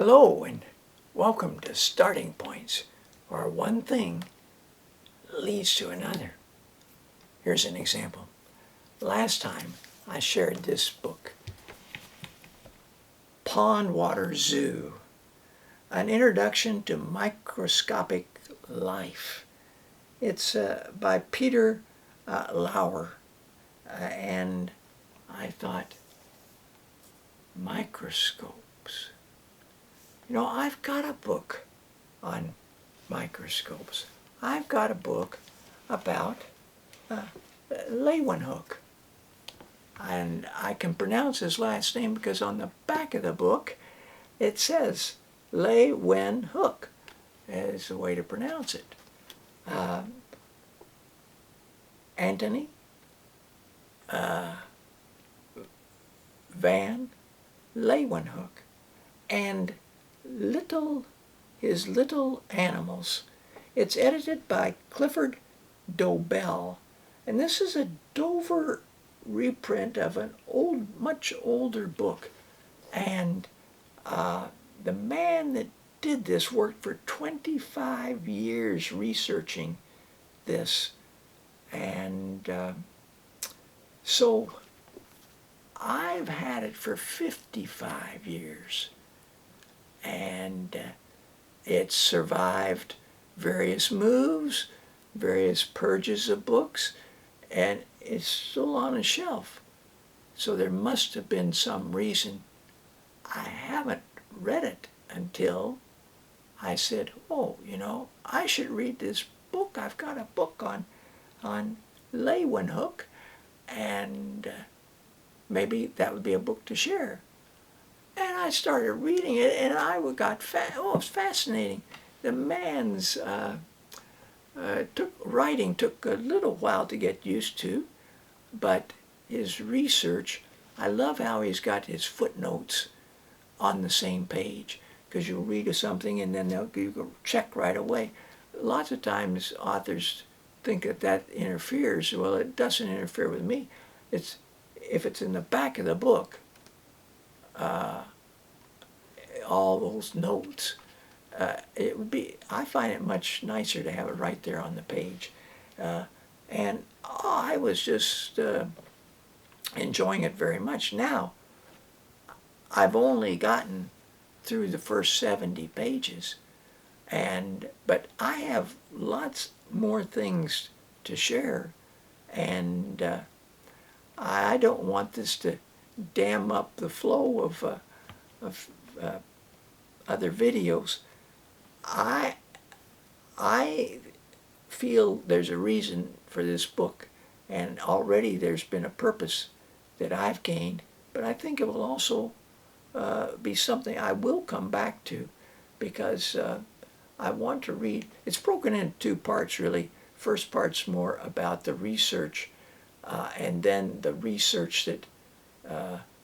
Hello and welcome to Starting Points, where one thing leads to another. Here's an example. Last time I shared this book, Pond Water Zoo, An Introduction to Microscopic Life. It's by Peter Lauer, and I thought, microscopes. You know, I've got a book on microscopes. I've got a book about Leeuwenhoek. And I can pronounce his last name because on the back of the book it says Leeuwenhoek is the way to pronounce it. Anthony van Leeuwenhoek. And his little animals. It's edited by Clifford Dobell, and this is a Dover reprint of an much older book. And the man that did this worked for 25 years researching this, and so I've had it for 55 years. And it's survived various moves, various purges of books, and it's still on a shelf. So there must have been some reason. I haven't read it until I said, oh, you know, I should read this book. I've got a book on Leeuwenhoek, and maybe that would be a book to share. And I started reading it, and I got it was fascinating. The man's writing took a little while to get used to, but his research, I love how he's got his footnotes on the same page, because you'll read something and then you go check right away. Lots of times authors think that interferes. Well, it doesn't interfere with me. If it's in the back of the book, all those notes, it would be, I find it much nicer to have it right there on the page. I was just enjoying it very much. Now, I've only gotten through the first 70 pages, but I have lots more things to share, and I don't want this to dam up the flow of other videos. I feel there's a reason for this book, and already there's been a purpose that I've gained, but I think it will also be something I will come back to, because I want to read. It's broken into two parts, really. First part's more about the research, and then the research that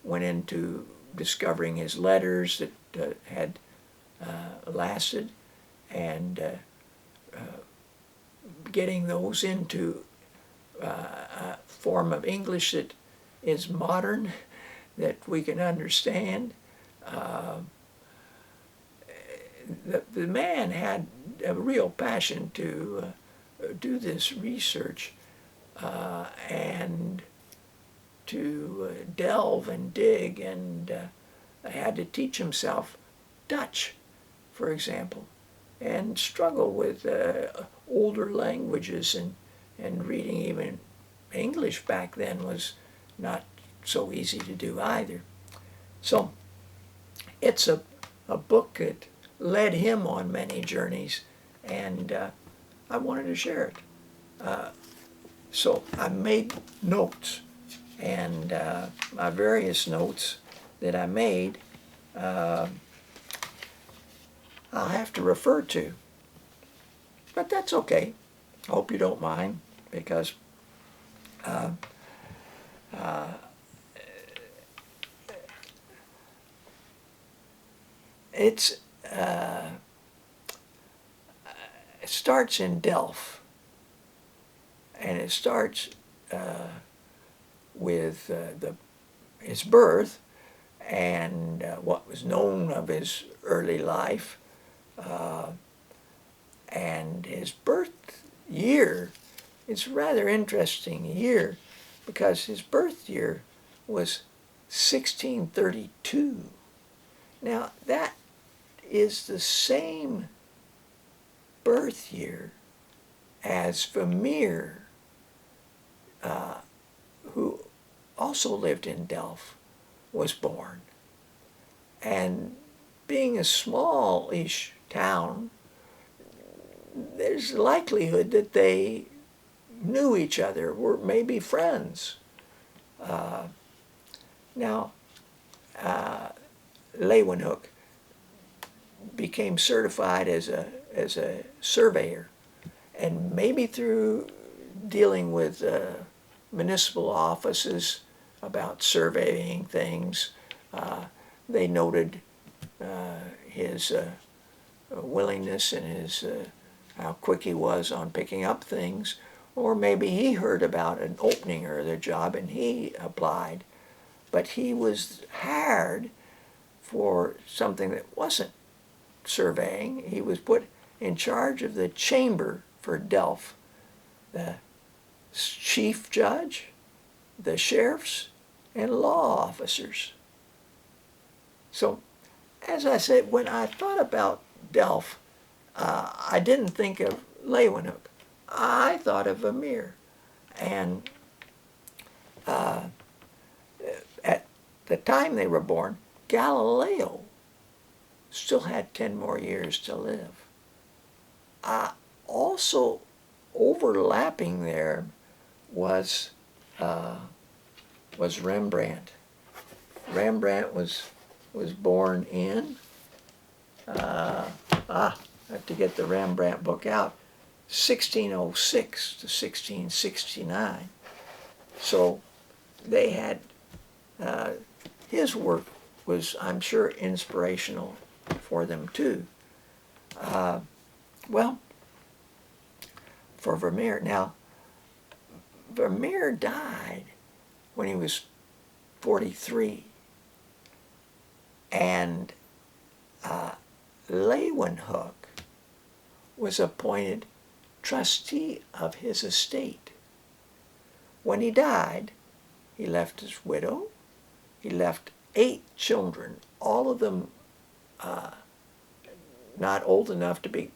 went into discovering his letters that had lasted, and getting those into a form of English that is modern, that we can understand. The man had a real passion to do this research and to delve and dig, and had to teach himself Dutch, for example, and struggle with older languages, and reading even English back then was not so easy to do either. So it's a book that led him on many journeys, and I wanted to share it. So I made notes, and my various notes that I made I'll have to refer to. But that's okay. I hope you don't mind, because it starts in Delft, and it starts with his birth, and what was known of his early life, and his birth year. It's a rather interesting year because his birth year was 1632. Now that is the same birth year as Vermeer, who also lived in Delft, was born. And being a smallish town, there's a likelihood that they knew each other, were maybe friends. Now, Leeuwenhoek became certified as a surveyor, and maybe through dealing with municipal offices about surveying things, they noted his willingness and his how quick he was on picking up things, or maybe he heard about an opening or the job and he applied, but he was hired for something that wasn't surveying. He was put in charge of the chamber for Delft, the chief judge, the sheriffs, and law officers. So, as I said, when I thought about Delft, I didn't think of Leeuwenhoek. I thought of Vermeer. And at the time they were born, Galileo still had 10 more years to live. Also overlapping there was Rembrandt. Rembrandt was born in, I have to get the Rembrandt book out, 1606 to 1669. So they had, his work was, I'm sure, inspirational for them too. Well, for Vermeer, now, Vermeer died when he was 43, and Leeuwenhoek was appointed trustee of his estate. When he died, he left his widow, he left 8 children, all of them not old enough to be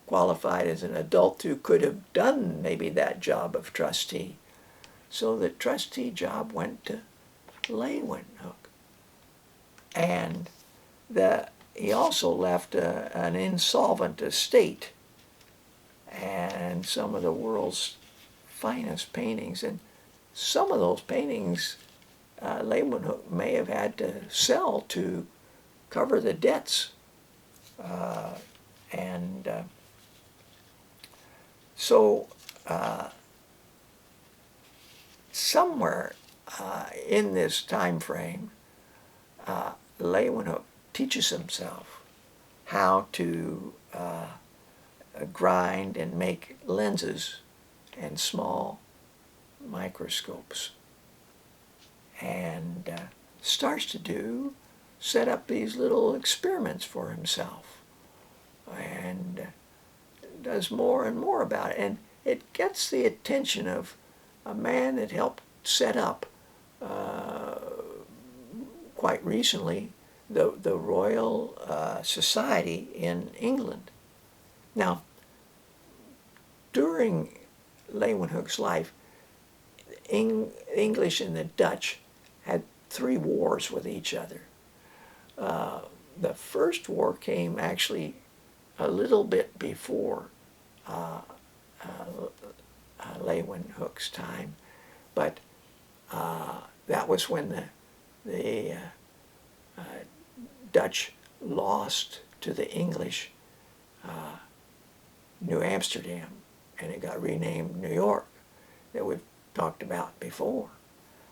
qualified as an adult who could have done maybe that job of trustee. So the trustee job went to Leeuwenhoek. And he also left an insolvent estate and some of the world's finest paintings. And some of those paintings Leeuwenhoek may have had to sell to cover the debts. So somewhere in this time frame, Leeuwenhoek teaches himself how to grind and make lenses and small microscopes, and starts to set up these little experiments for himself, and does more and more about it. And it gets the attention of a man that helped set up quite recently the Royal Society in England. Now, during Leeuwenhoek's life, English and the Dutch had 3 wars with each other. The first war came actually a little bit before Leeuwenhoek's time, but that was when the Dutch lost to the English New Amsterdam, and it got renamed New York, that we've talked about before.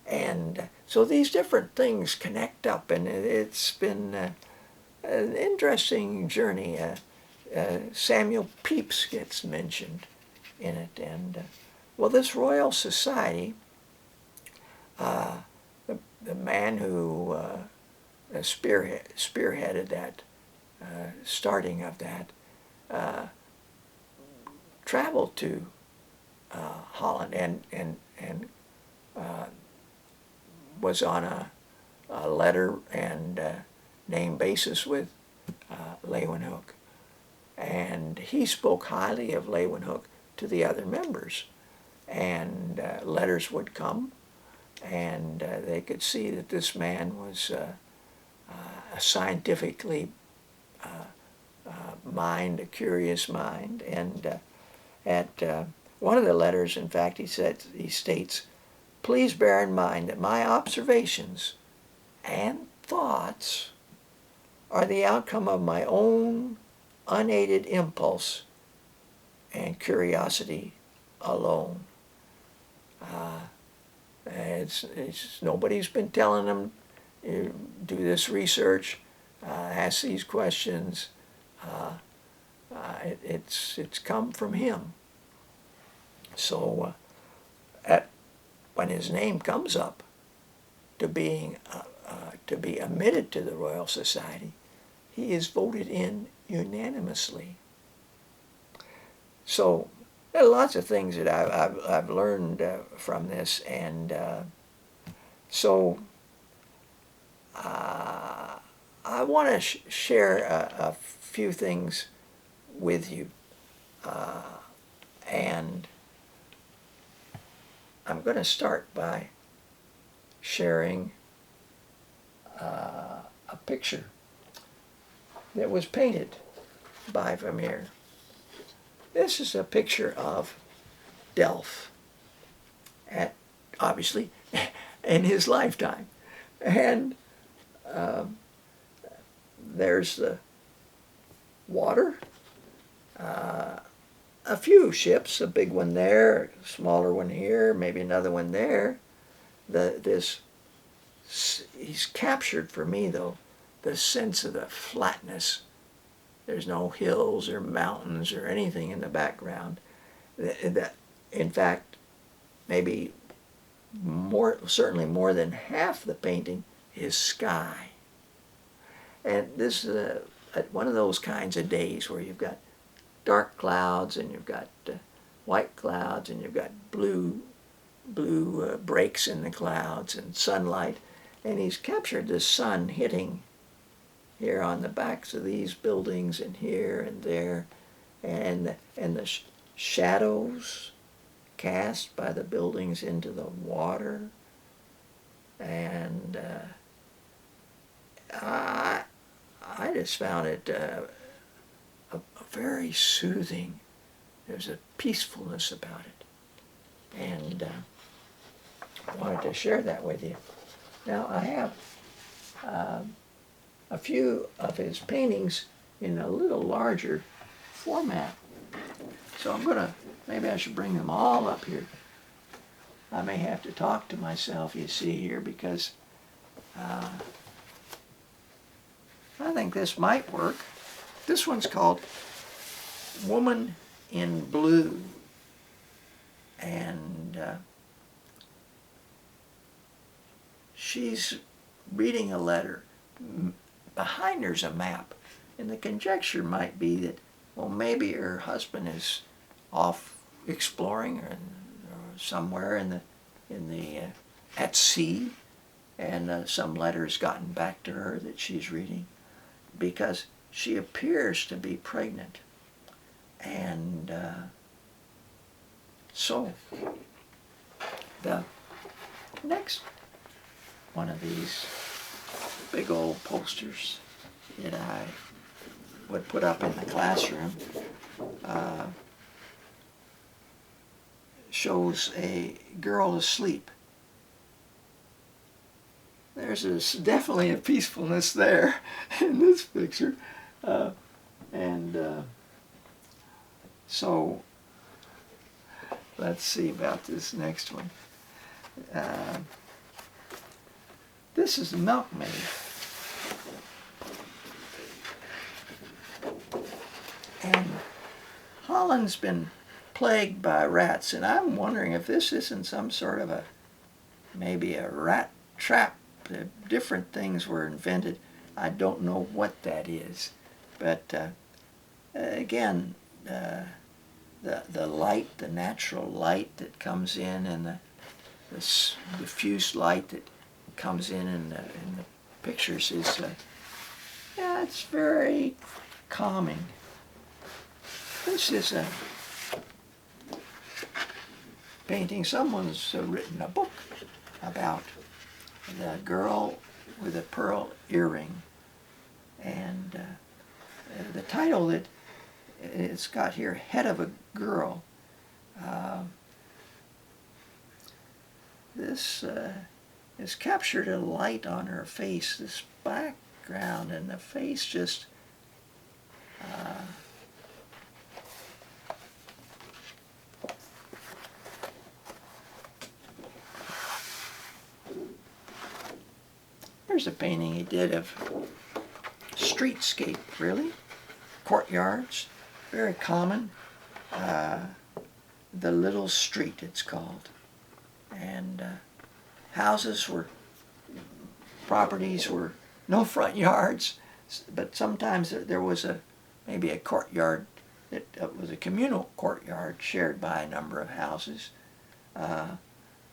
And so these different things connect up, and it's been an interesting journey. Samuel Pepys gets mentioned in it. And, well, this Royal Society, the man who spearheaded that starting of that, traveled to Holland and was on a letter and name basis with Leeuwenhoek. And he spoke highly of Leeuwenhoek to the other members. And letters would come, and they could see that this man was a scientifically mind, a curious mind. And at one of the letters, in fact, he states, "Please bear in mind that my observations and thoughts are the outcome of my own unaided impulse and curiosity alone." Nobody's been telling him, do this research, ask these questions. It's come from him. So when his name comes up to being to be admitted to the Royal Society, he is voted in unanimously. So there are lots of things that I've learned from this, and so I want to share a few things with you, and I'm going to start by sharing a picture that was painted by Vermeer. This is a picture of Delft, obviously in his lifetime. And there's the water, a few ships, a big one there, a smaller one here, maybe another one there. He's captured for me, though, the sense of the flatness. There's no hills or mountains or anything in the background. That, in fact, maybe certainly more than half the painting is sky. And this is one of those kinds of days where you've got dark clouds and you've got white clouds and you've got blue breaks in the clouds and sunlight. And he's captured the sun hitting here on the backs of these buildings and here and there, and the shadows cast by the buildings into the water. And I just found it a very soothing. There's a peacefulness about it, and I wanted to share that with you. Now I have a few of his paintings in a little larger format. So maybe I should bring them all up here. I may have to talk to myself, you see here, because I think this might work. This one's called Woman in Blue. And she's reading a letter. Behind her's a map, and the conjecture might be that, well, maybe her husband is off exploring or somewhere at sea, and some letter's gotten back to her that she's reading, because she appears to be pregnant. And so the next one of these big old posters that I would put up in the classroom shows a girl asleep. There's definitely a peacefulness there in this picture. So let's see about this next one. This is the milkmaid. And Holland's been plagued by rats, and I'm wondering if this isn't some sort of maybe a rat trap different things were invented. I don't know what that is, but again, the light, the natural light that comes in, and the diffuse light that comes in the pictures is, yeah, it's very calming. This is a painting. Someone's written a book about the girl with a pearl earring, and the title that it's got here, Head of a Girl. This has captured a light on her face, this background, and the face just here's a painting he did of streetscape, really. Courtyards, very common. The Little Street, it's called. And houses were, properties were no front yards, but sometimes there was maybe a courtyard that was a communal courtyard shared by a number of houses.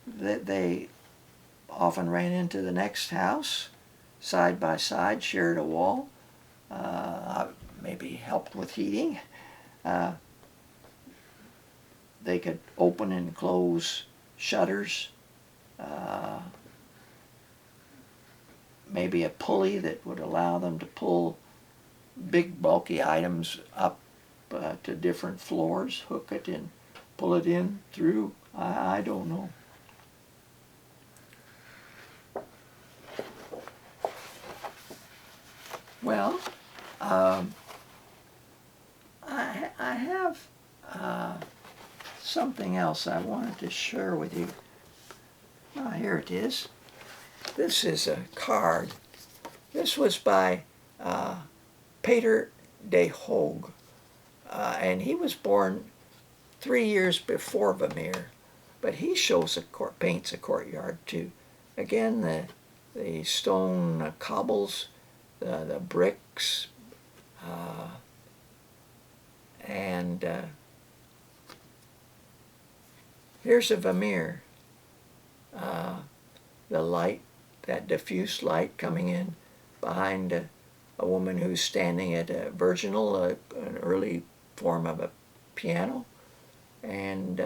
They often ran into the next house, side by side, shared a wall, maybe helped with heating. They could open and close shutters, maybe a pulley that would allow them to pull big bulky items up to different floors, hook it and pull it in through. I don't know. Well, I have something else I wanted to share with you. Here it is. This is a card. This was by Peter de Hoogh, and he was born 3 years before Vermeer, but he shows paints a courtyard too. Again, the stone cobbles, the bricks, and here's a Vermeer. The light, that diffuse light coming in behind a woman who's standing at a virginal, an early form of a piano, and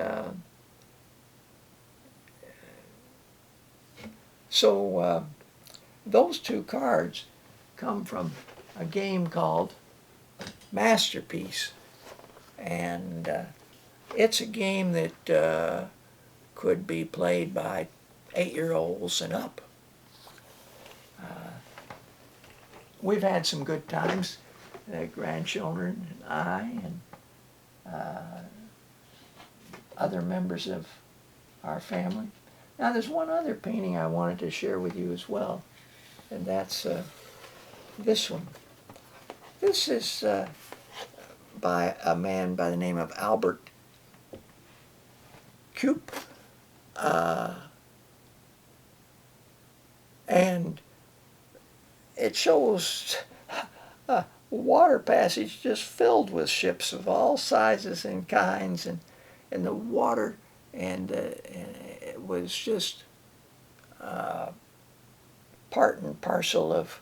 so those two cards come from a game called Masterpiece, and it's a game that could be played by 8-year-olds and up. We've had some good times, the grandchildren and I and other members of our family. Now there's one other painting I wanted to share with you as well, and that's this one. This is by a man by the name of Albert Cuyp, and it shows a water passage just filled with ships of all sizes and kinds, and the water, and it was just part and parcel of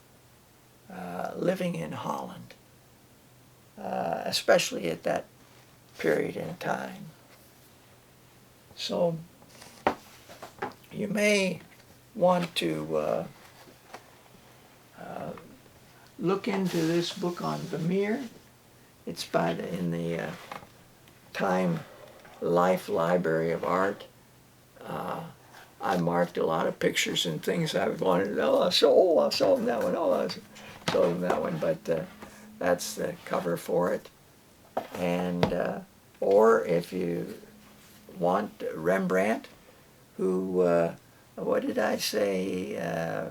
living in Holland, especially at that period in time. So you may want to look into this book on Vermeer. It's in the Time Life Library of Art. I marked a lot of pictures and things I wanted. I saw them that one. I saw them that one. But that's the cover for it. And or if you want Rembrandt, who what did I say?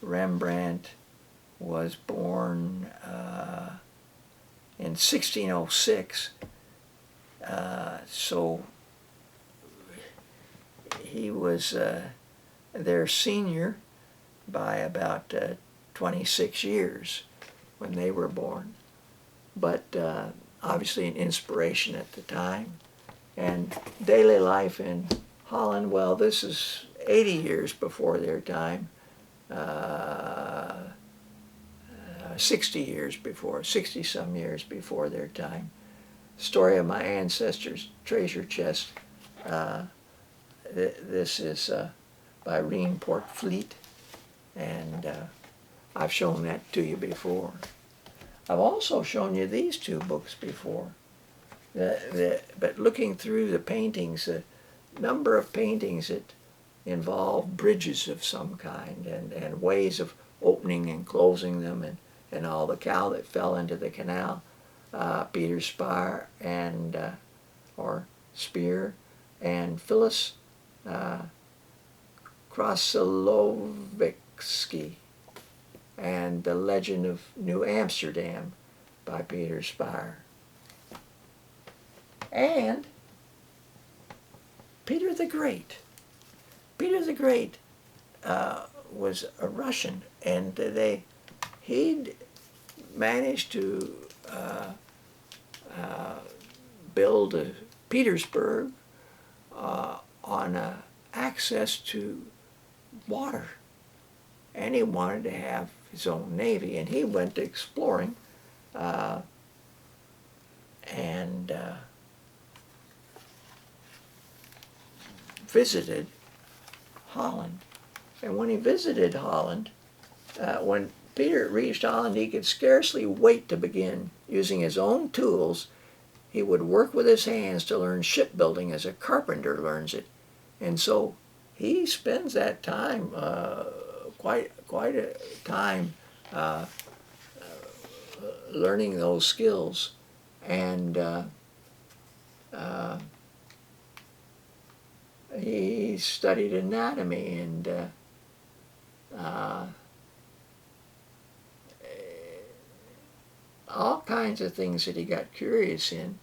Rembrandt was born in 1606, so he was their senior, by about 26 years when they were born. But obviously an inspiration at the time. And daily life in Holland, well, this is 80 years before their time, 60 years before, 60-some years before their time. Story of my ancestors' treasure chest. This is by Port Fleet, and I've shown that to you before. I've also shown you these two books before. But looking through the paintings, the number of paintings that involve bridges of some kind and ways of opening and closing them and all the cow that fell into the canal, Peter Spar and or Spear and Phyllis Krasilovsky and The Legend of New Amsterdam by Peter Spar. And Peter the Great. Peter the Great was a Russian, and he'd managed to build Petersburg on access to water, and he wanted to have his own navy, and he went exploring and visited Holland. And when he visited Holland, when Peter reached Holland, he could scarcely wait to begin using his own tools. He would work with his hands to learn shipbuilding as a carpenter learns it. And so he spends that time, quite a time, learning those skills. And he studied anatomy and all kinds of things that he got curious in.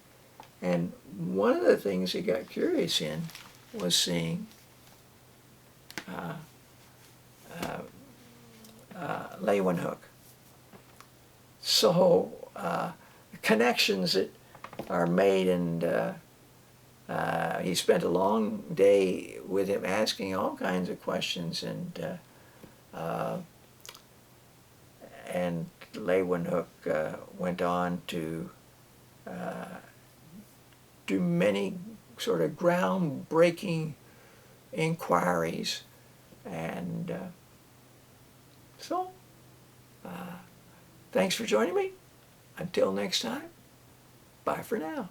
And one of the things he got curious in was seeing Leeuwenhoek. So connections that are made, and he spent a long day with him asking all kinds of questions, and Leeuwenhoek went on to do many sort of groundbreaking inquiries, and so thanks for joining me. Until next time, bye for now.